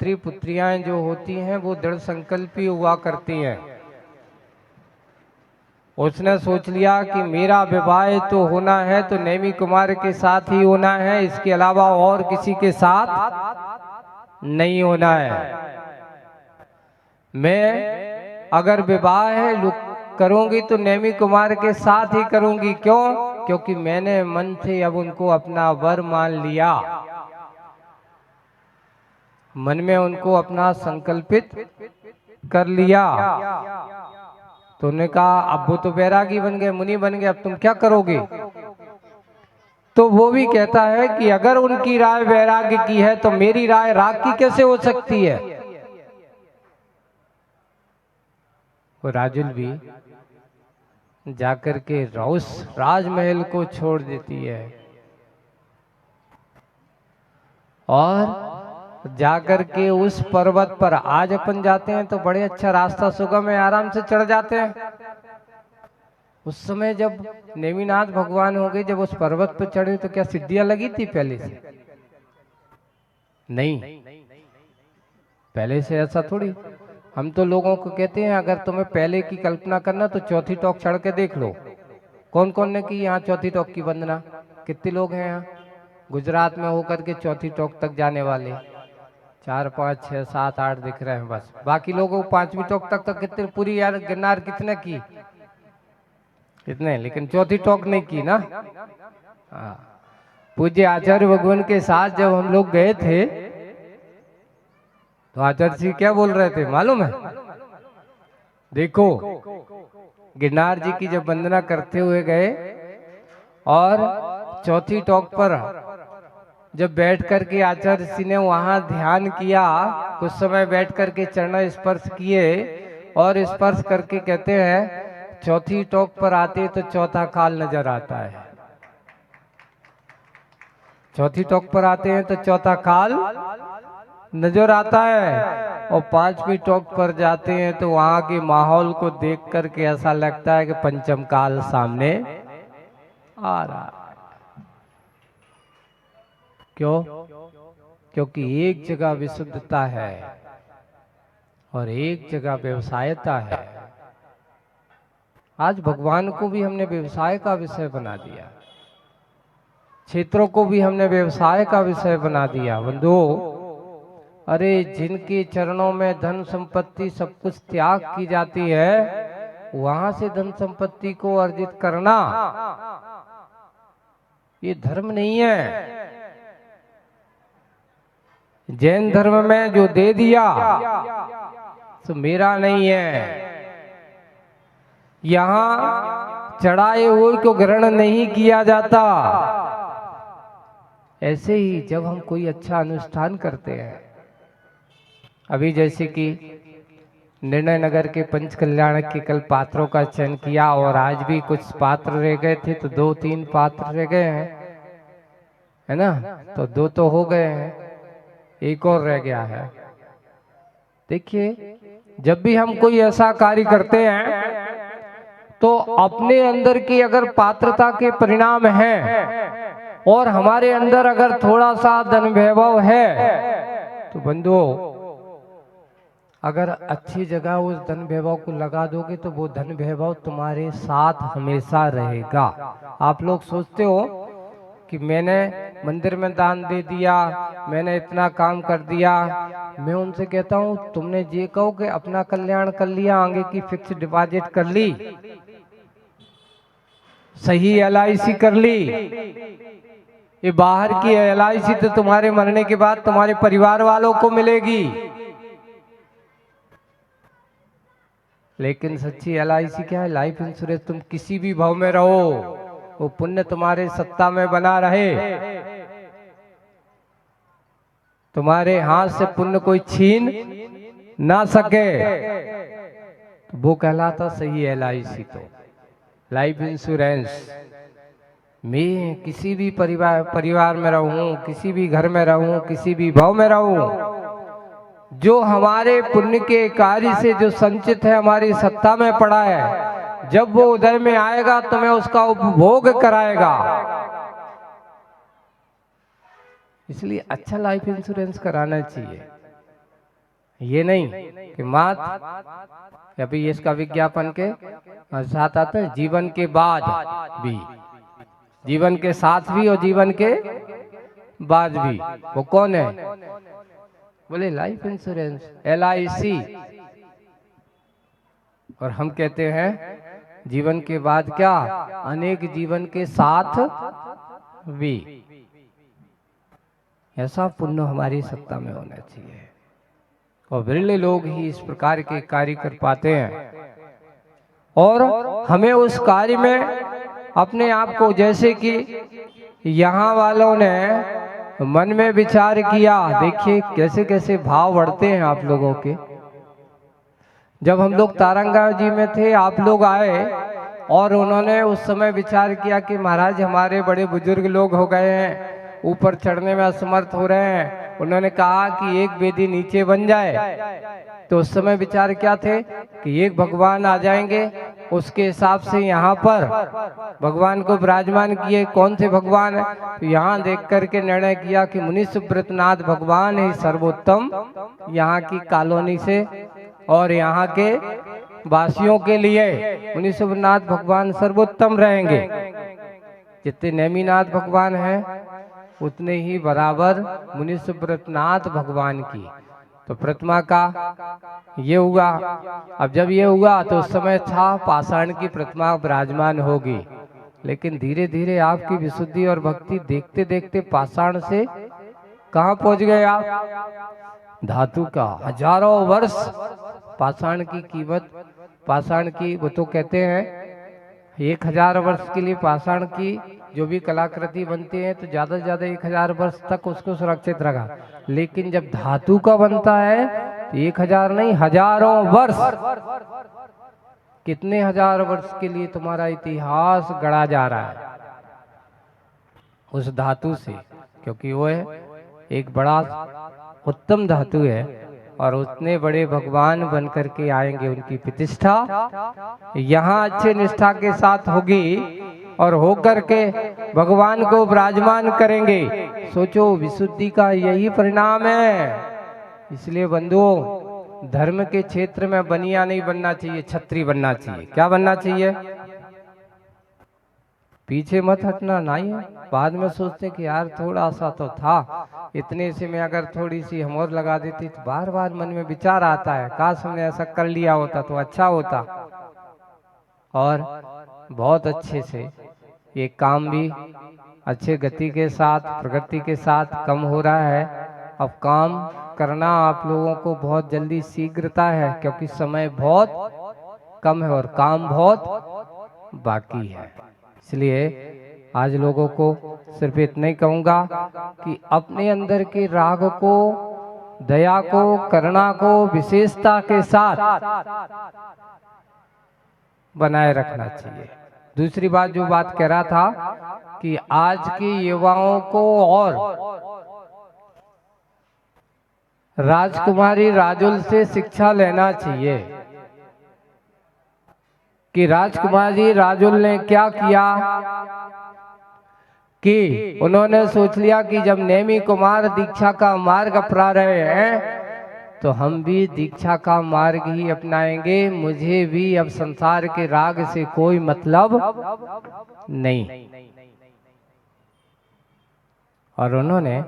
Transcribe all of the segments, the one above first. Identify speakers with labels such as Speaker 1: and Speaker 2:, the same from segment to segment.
Speaker 1: पुत्री पुत्रियां जो होती हैं वो दृढ़ संकल्पी हुआ करती हैं। उसने सोच लिया कि मेरा विवाह तो होना है तो नेमी कुमार के साथ ही होना है, इसके अलावा और किसी के साथ नहीं होना है। मैं अगर विवाह है करूंगी तो नेमी कुमार के साथ ही करूंगी। क्यों? क्योंकि मैंने मन से अब उनको अपना वर मान लिया, मन में उनको अपना संकल्पित कर लिया। तो उन्होंने कहा अब वो तो वैरागी बन गए, मुनि बन गए, अब तुम क्या करोगे? तो वो भी कहता है कि अगर उनकी राय वैराग्य की है तो मेरी राय राग की कैसे हो सकती है। वो राजुल भी जाकर के उस राजमहल को छोड़ देती है और जाकर के उस पर्वत पर, आज अपन जाते हैं तो बड़े अच्छा रास्ता सुगम है, आराम से चढ़ जाते हैं। उस समय जब नेमिनाथ भगवान हो गए, जब उस पर्वत पर चढ़े तो क्या सिद्धियां लगी थी पहले से? नहीं, पहले से ऐसा थोड़ी। हम तो लोगों को कहते हैं अगर तुम्हें पहले की कल्पना करना तो चौथी टोक चढ़ के देख लो। कौन कौन ने की यहाँ चौथी टोक की वंदना? कितने लोग हैं यहाँ गुजरात में होकर के चौथी टोक तक जाने वाले? 4 5 6 7 8 दिख रहे हैं बस। बाकी लोगों को 5वीं टोक तक तो कितने, पूरी यार गिरनार कितने की? कितने, लेकिन चौथी टोक नहीं की ना। हाँ, पूज्य आचार्य भगवान के साथ जब हम लोग गए थे तो आचार्य जी क्या बोल रहे थे मालूम है? देखो, गिरनार जी की जब वंदना करते हुए गए और चौथी टोक पर जब बैठ करके आचार्य जी ने वहां ध्यान किया, कुछ समय बैठ करके चरण स्पर्श किए और स्पर्श करके कहते हैं चौथी टोक पर आते तो चौथा काल नजर आता है। चौथी टोक पर आते हैं तो चौथा काल नजर आता है और 5वीं टोक पर जाते हैं तो वहां के माहौल को देख करके ऐसा लगता है कि पंचम काल सामने आ रहा है। क्यों? क्योंकि एक जगह विशुद्धता है और एक जगह व्यवसायता है। आज भगवान को भी हमने व्यवसाय का विषय बना दिया, क्षेत्रों को भी हमने व्यवसाय का विषय बना दिया। बंधुओं, अरे जिनके चरणों में धन संपत्ति सब कुछ त्याग की जाती है, वहां से धन संपत्ति को अर्जित करना ये धर्म नहीं है। जैन धर्म में जो दे दिया तो मेरा नहीं है। यहाँ चढ़ाए हुए को ग्रहण नहीं किया जाता। ऐसे ही जब हम कोई अच्छा अनुष्ठान करते हैं, अभी जैसे कि निर्णय नगर के पंच कल्याण के कल पात्रों का चयन किया और आज भी कुछ पात्र रह गए थे तो 2-3 पात्र रह गए हैं, है ना? तो 2 तो हो गए हैं, एक और रह गया है। देखिए, जब भी हम कोई ऐसा कार्य करते हैं तो अपने अंदर की अगर पात्रता के परिणाम हैं और हमारे अंदर अगर थोड़ा सा धन वैभव है तो बंधुओं, अगर अच्छी जगह उस धन वैभव को लगा दोगे तो वो धन वैभव तुम्हारे साथ हमेशा रहेगा। आप लोग सोचते हो कि मैंने मंदिर में दान दे दिया, मैंने इतना काम कर दिया। मैं उनसे कहता हूँ तुमने ये कहो कि अपना कल्याण कर लिया, आगे की फिक्स डिपॉजिट कर ली, सही LIC कर ली। ये बाहर की LIC तो तुम्हारे मरने के बाद तुम्हारे परिवार वालों को मिलेगी, लेकिन सच्ची LIC क्या है? Life insurance. तुम किसी भी भाव में रहो, वो पुण्य तुम्हारे सत्ता में बना रहे, तुम्हारे हाथ से पुण्य कोई छीन ना सके, तो वो कहलाता सही LIC। तो लाइफ इंश्योरेंस। मैं किसी भी परिवार में रहूं, किसी भी घर में रहूं, किसी भी भाव में रहूं, जो हमारे पुण्य के कार्य से जो संचित है हमारी सत्ता में पड़ा है, जब वो उदय में आएगा तो मैं उसका उपभोग कराएगा। इसलिए अच्छा लाइफ इंश्योरेंस कराना चाहिए। ये नहीं कि मात अभी इसका विज्ञापन के साथ आता है जीवन के बाद भी, जीवन के साथ भी और जीवन के बाद भी। वो कौन है? बोले लाइफ इंश्योरेंस, LIC। और हम कहते हैं जीवन के बाद क्या? अनेक जीवन के साथ भी। ऐसा पुण्य हमारी सत्ता में होना चाहिए और विरले लोग ही इस प्रकार के कार्य कर पाते हैं। और हमें उस कार्य में अपने आप को, जैसे कि यहाँ वालों ने मन में विचार किया, देखिए कैसे कैसे भाव बढ़ते हैं आप लोगों के। जब हम लोग तारंगा जी में थे, आप लोग आए और उन्होंने उस समय विचार किया कि महाराज हमारे बड़े बुजुर्ग लोग हो गए हैं, ऊपर चढ़ने में असमर्थ हो रहे हैं। उन्होंने कहा कि एक वेदी नीचे बन जाए। तो उस समय विचार क्या थे कि एक भगवान आ जाएंगे, उसके हिसाब से यहाँ पर भगवान को विराजमान किए। कौन से भगवान है? तो यहाँ देख करके निर्णय किया कि मुनि सुब्रतनाथ भगवान ही सर्वोत्तम यहाँ की कॉलोनी से और यहाँ के वासियों के लिए मुनि सुब्रतनाथ भगवान सर्वोत्तम रहेंगे। जितने नेमिनाथ भगवान हैं उतने ही बराबर मुनि सुब्रतनाथ भगवान की। तो प्रतिमा का ये हुआ। अब जब ये हुआ तो उस समय था पाषाण की प्रतिमा विराजमान होगी, लेकिन धीरे धीरे आपकी विशुद्धि और भक्ति देखते देखते पाषाण से कहाँ पहुंच गए आप? धातु का। हजारों वर्ष पाषाण की कीमत, पाषाण की, वो तो कहते हैं 1000 वर्ष के लिए पाषाण की जो भी कलाकृति बनती है तो ज्यादा से ज्यादा 1000 वर्ष तक उसको सुरक्षित रखा। लेकिन जब धातु का बनता है तो 1000 नहीं, हजारों वर्ष, कितने हजार वर्ष के लिए तुम्हारा इतिहास गढ़ा जा रहा है उस धातु से, क्योंकि वो है एक बड़ा उत्तम धातु है और उतने बड़े भगवान बन करके आएंगे। उनकी प्रतिष्ठा यहाँ अच्छे निष्ठा के साथ होगी और होकर के भगवान को विराजमान करेंगे। सोचो, विशुद्धि का यही परिणाम है। इसलिए बंधुओं, धर्म के क्षेत्र में बनिया नहीं बनना चाहिए, छत्री बनना चाहिए। क्या बनना चाहिए? पीछे मत हटना। नहीं बाद में सोचते कि यार थोड़ा सा तो था, इतने से मैं अगर थोड़ी सी हम और लगा देती तो बार बार मन में विचार आता है, काश हमने ऐसा कर लिया होता तो अच्छा होता। और बहुत अच्छे से ये काम भी अच्छे गति के साथ, प्रगति के साथ कम हो रहा है। अब काम करना आप लोगों को बहुत जल्दी शीघ्रता है, क्योंकि समय बहुत कम है और काम बहुत बाकी है। इसलिए आज लोगों को सिर्फ इतना ही कहूँगा कि अपने अंदर के राग को, दया को, करुणा को विशेषता के साथ बनाए रखना चाहिए। दूसरी बात जो बात कह रहा था कि आज के युवाओं को और राजकुमारी राजुल से शिक्षा लेना चाहिए कि राजकुमारी राजुल ने क्या किया कि उन्होंने सोच लिया कि जब नेमी कुमार दीक्षा का मार्ग अपना रहे हैं तो हम भी दीक्षा का मार्ग ही अपनाएंगे। मुझे भी अब संसार के राग से कोई मतलब नहीं। और उन्होंने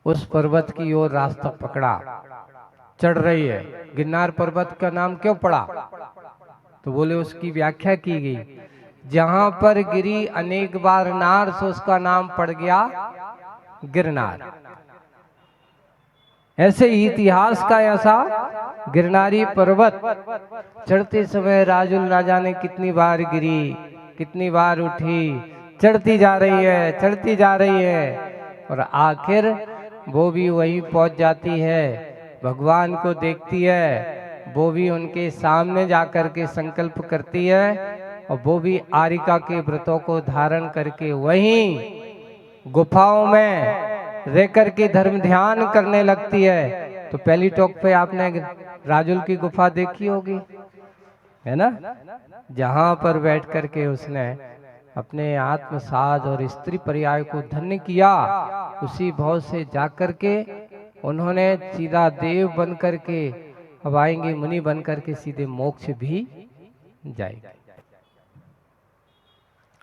Speaker 1: उस पर्वत की ओर रास्ता पकड़ा। चढ़ रही है। गिरनार पर्वत का नाम क्यों पड़ा? तो बोले उसकी व्याख्या की गई, जहां पर गिरी अनेक बार नार से उसका नाम पड़ गया गिरनार। ऐसे ही इतिहास का ऐसा गिरनारी पर्वत चढ़ते समय राजुल ना जाने कितनी बार गिरी, कितनी बार उठी, चढ़ती जा रही है, चढ़ती जा रही है और आखिर वो भी वहीं पहुंच जाती है। भगवान को देखती है, वो भी उनके सामने जाकर के संकल्प करती है और वो भी आरिका के व्रतों को धारण करके वहीं गुफाओं में रह करके धर्म ध्यान करने लगती है। तो पहली टॉक पे आपने राजुल की गुफा देखी होगी, है ना, जहां पर बैठ करके उसने अपने आत्मसाध और स्त्री पर्याय को धन्य किया। उसी भाव से जाकर के उन्होंने सीधा देव बन करके अब आएंगे, मुनि बन करके सीधे मोक्ष भी जाएंगे।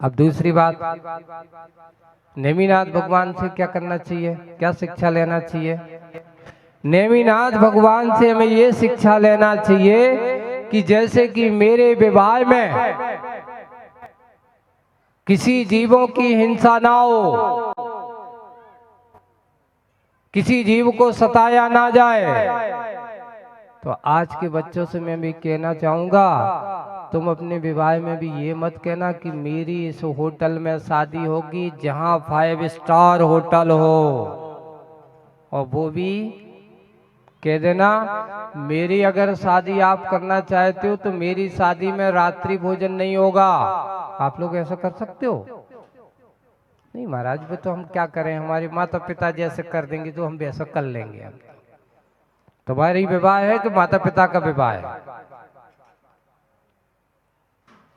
Speaker 1: अब दूसरी बात, नेमिनाथ भगवान से क्या करना चाहिए, क्या शिक्षा लेना चाहिए? नेमिनाथ भगवान से हमें ये शिक्षा लेना चाहिए कि जैसे कि मेरे विवाह में किसी जीवों की हिंसा ना हो, किसी जीव को सताया ना जाए, तो आज के बच्चों से मैं भी कहना चाहूंगा, तुम अपने विवाह में भी ये मत कहना कि मेरी इस होटल में शादी होगी जहां 5 स्टार होटल हो, और वो भी कह देना मेरी अगर शादी आप करना चाहते हो तो मेरी शादी में रात्रि भोजन नहीं होगा। आप लोग ऐसा कर सकते हो? नहीं महाराज, वो तो हम क्या करें, हमारे माता पिता जैसे कर देंगे तो हम वैसा कर लेंगे। हम तुम्हारी विवाह है तो माता पिता का विवाह है।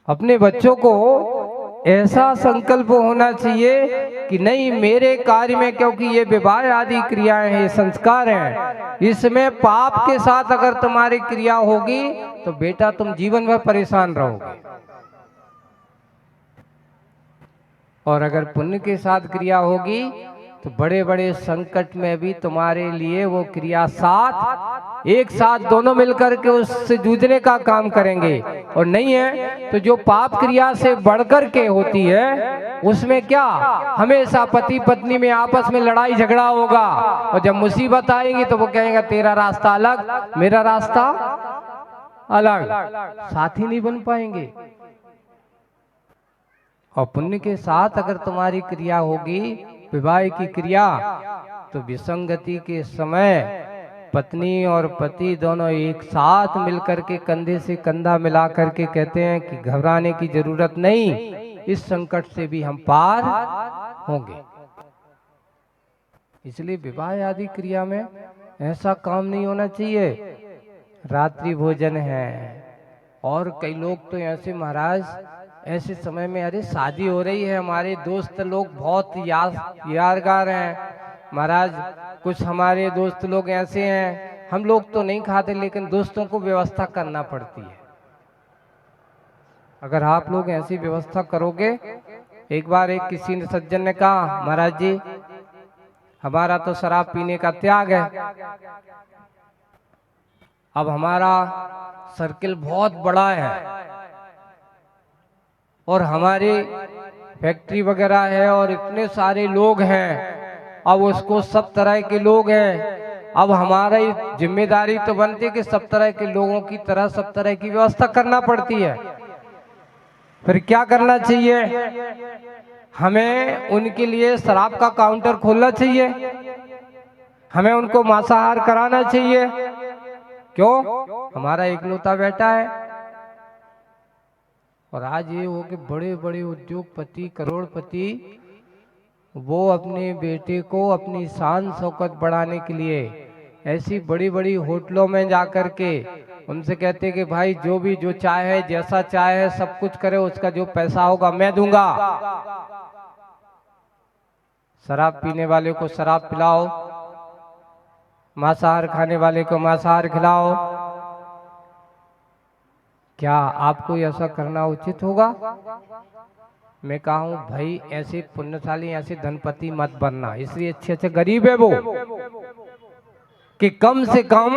Speaker 1: अपने बच्चों को ऐसा संकल्प होना चाहिए कि नहीं, मेरे कार्य में, क्योंकि ये विवाह आदि क्रियाएं हैं, संस्कार हैं, इसमें पाप के साथ अगर तुम्हारी क्रिया होगी तो बेटा तुम जीवन भर परेशान रहोगे, और अगर पुण्य के साथ क्रिया होगी तो बड़े बड़े संकट में भी तुम्हारे लिए वो क्रिया साथ, एक साथ दोनों मिलकर के उससे जूझने का काम करेंगे। और नहीं है तो जो पाप क्रिया से बढ़कर के होती है उसमें क्या, हमेशा पति पत्नी में आपस में लड़ाई झगड़ा होगा, और जब मुसीबत आएगी तो वो कहेंगे तेरा रास्ता अलग, मेरा रास्ता अलग, साथी नहीं बन पाएंगे। और पुण्य के साथ अगर तुम्हारी क्रिया होगी, विवाह की क्रिया, तो विसंगति के समय पत्नी और पति दोनों एक साथ मिलकर के कंधे से कंधा मिला करके कहते हैं कि घबराने की जरूरत नहीं, इस संकट से भी हम पार होंगे। इसलिए विवाह आदि क्रिया में ऐसा काम नहीं होना चाहिए। रात्रि भोजन है, और कई लोग तो ऐसे महाराज ऐसे समय में, अरे शादी हो रही है, हमारे दोस्त लोग बहुत यादगार हैं महाराज, कुछ हमारे दोस्त लोग ऐसे हैं, हम लोग तो नहीं खाते लेकिन दोस्तों को व्यवस्था करना पड़ती है। अगर आप लोग ऐसी व्यवस्था करोगे, एक बार एक किसी ने सज्जन ने कहा महाराज जी हमारा तो शराब पीने का त्याग है, अब हमारा सर्किल बहुत बड़ा है और हमारी फैक्ट्री वगैरह है और इतने सारे लोग हैं, अब उसको सब तरह के लोग हैं, अब हमारी जिम्मेदारी तो बनती है कि सब तरह के लोगों की तरह सब तरह की व्यवस्था करना पड़ती है। फिर क्या करना चाहिए, हमें उनके लिए शराब का काउंटर खोलना चाहिए, हमें उनको मांसाहार कराना चाहिए। क्यों? हमारा इकलौता बेटा है। और आज ये हो कि बड़े बड़े उद्योगपति, करोड़पति, वो अपने बेटे को अपनी शान शौकत बढ़ाने के लिए ऐसी बड़ी बड़ी होटलों में जाकर के उनसे कहते कि भाई जो भी जो चाहे, जैसा चाहे सब कुछ करे, उसका जो पैसा होगा मैं दूंगा। शराब पीने वाले को शराब पिलाओ, मांसाहार खाने वाले को मांसाहार खिलाओ। क्या आपको ऐसा करना उचित होगा? मैं कहूँ भाई ऐसे पुण्यशाली, ऐसे धनपति मत बनना। इसलिए अच्छे अच्छे गरीब है वो कि कम से कम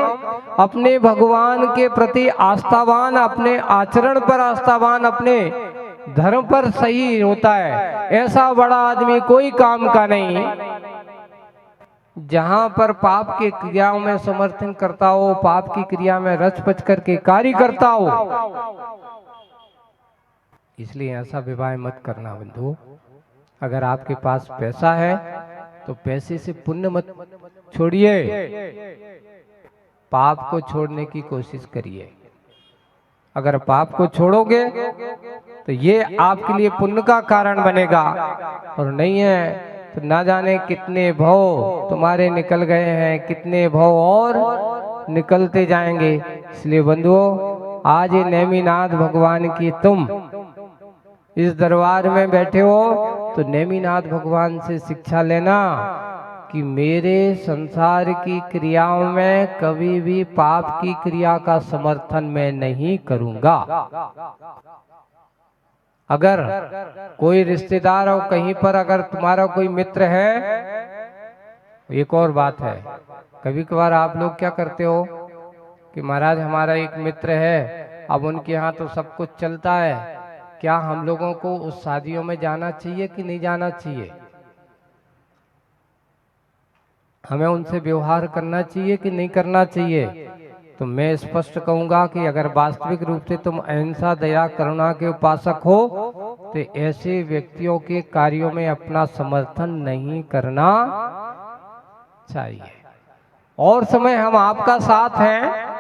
Speaker 1: अपने भगवान के प्रति आस्थावान, अपने आचरण पर आस्थावान, अपने धर्म पर सही होता है। ऐसा बड़ा आदमी कोई काम का नहीं जहां पर पाप के क्रियाओं में समर्थन करता हो, पाप की क्रिया में रच पच करके कार्य करता हो। इसलिए ऐसा विवाह मत करना बंधु। अगर आपके पास पैसा है तो पैसे से पुण्य मत छोड़िए, पाप को छोड़ने की कोशिश करिए। अगर पाप को छोड़ोगे तो ये आपके लिए पुण्य का कारण बनेगा, और नहीं है तो ना जाने कितने भव तुम्हारे निकल गए हैं, कितने भव और निकलते जाएंगे। इसलिए बंधुओं, आज ये नेमिनाथ भगवान की तुम इस दरबार में बैठे हो तो नेमिनाथ भगवान से शिक्षा लेना कि मेरे संसार की क्रियाओं में कभी भी पाप की क्रिया का समर्थन मैं नहीं करूंगा। अगर कोई रिश्तेदार हो कहीं पर, अगर तुम्हारा कोई मित्र है, एक और बात है, कभी कभार आप लोग क्या करते हो कि महाराज हमारा एक मित्र है, अब उनके यहाँ तो सब कुछ चलता है, क्या हम लोगों को उस शादियों में जाना चाहिए कि नहीं जाना चाहिए? हमें उनसे व्यवहार करना चाहिए कि नहीं करना चाहिए? तो मैं स्पष्ट कहूंगा कि अगर वास्तविक रूप से तुम अहिंसा, दया, करुणा के उपासक हो तो ऐसे व्यक्तियों के कार्यों में अपना समर्थन नहीं करना चाहिए। और समय हम आपका साथ हैं,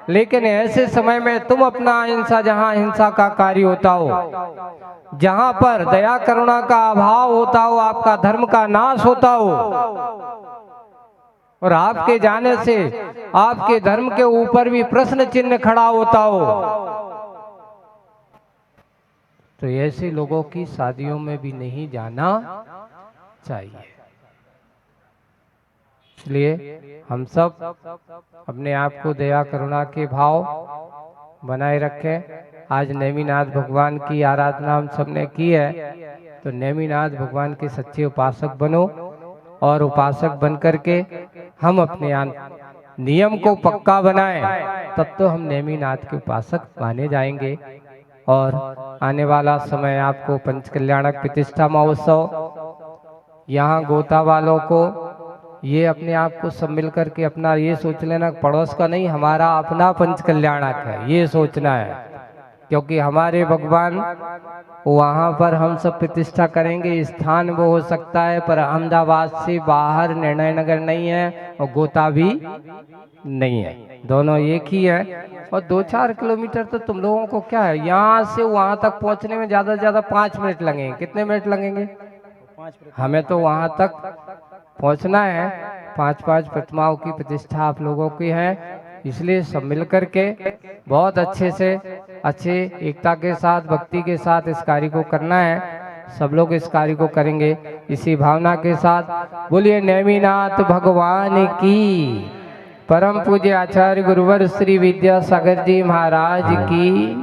Speaker 1: लेकिन ऐसे समय में तुम अपना अहिंसा, जहां हिंसा का कार्य होता हो, जहां पर दया करुणा का अभाव होता हो, आपका धर्म का नाश होता हो और आपके जाने से आपके धर्म के ऊपर भी प्रश्न चिन्ह खड़ा होता हो, तो ऐसे लोगों की शादियों में भी नहीं जाना चाहिए। इसलिए हम सब अपने आप को दया करुणा के भाव बनाए रखें। आज नेमिनाथ भगवान की आराधना हम सबने की है, तो नेमिनाथ भगवान के सच्चे उपासक बनो और उपासक बन करके हम अपने नियम को पक्का बनाएं, तब तो हम नेमिनाथ के उपासक माने जाएंगे। और आने वाला समय आपको पंचकल्याणक प्रतिष्ठा महोत्सव, यहाँ गोता वालों को ये अपने आप को सब मिल करके अपना ये सोच लेना, पड़ोस का नहीं, हमारा अपना पंचकल्याणक है, ये सोचना है। क्योंकि हमारे भगवान वहाँ पर हम सब प्रतिष्ठा करेंगे, स्थान वो हो सकता है, पर अहमदाबाद से बाहर निर्णय नगर नहीं है और गोता भी नहीं है, दोनों एक ही है। और 2-4 किलोमीटर तो तुम लोगों को क्या है, यहाँ से वहाँ तक पहुँचने में ज़्यादा से ज़्यादा 5 मिनट लगेंगे। कितने मिनट लगेंगे? हमें तो वहाँ तक पहुँचना है। 5-5 प्रतिमाओं की प्रतिष्ठा आप लोगों की है, इसलिए सब मिल करके बहुत अच्छे से, अच्छे एकता के साथ, भक्ति के साथ इस कार्य को करना है। सब लोग इस कार्य को करेंगे इसी भावना के साथ। बोलिए नेमिनाथ भगवान की, परम पूज्य आचार्य गुरुवर श्री विद्यासागर जी महाराज की।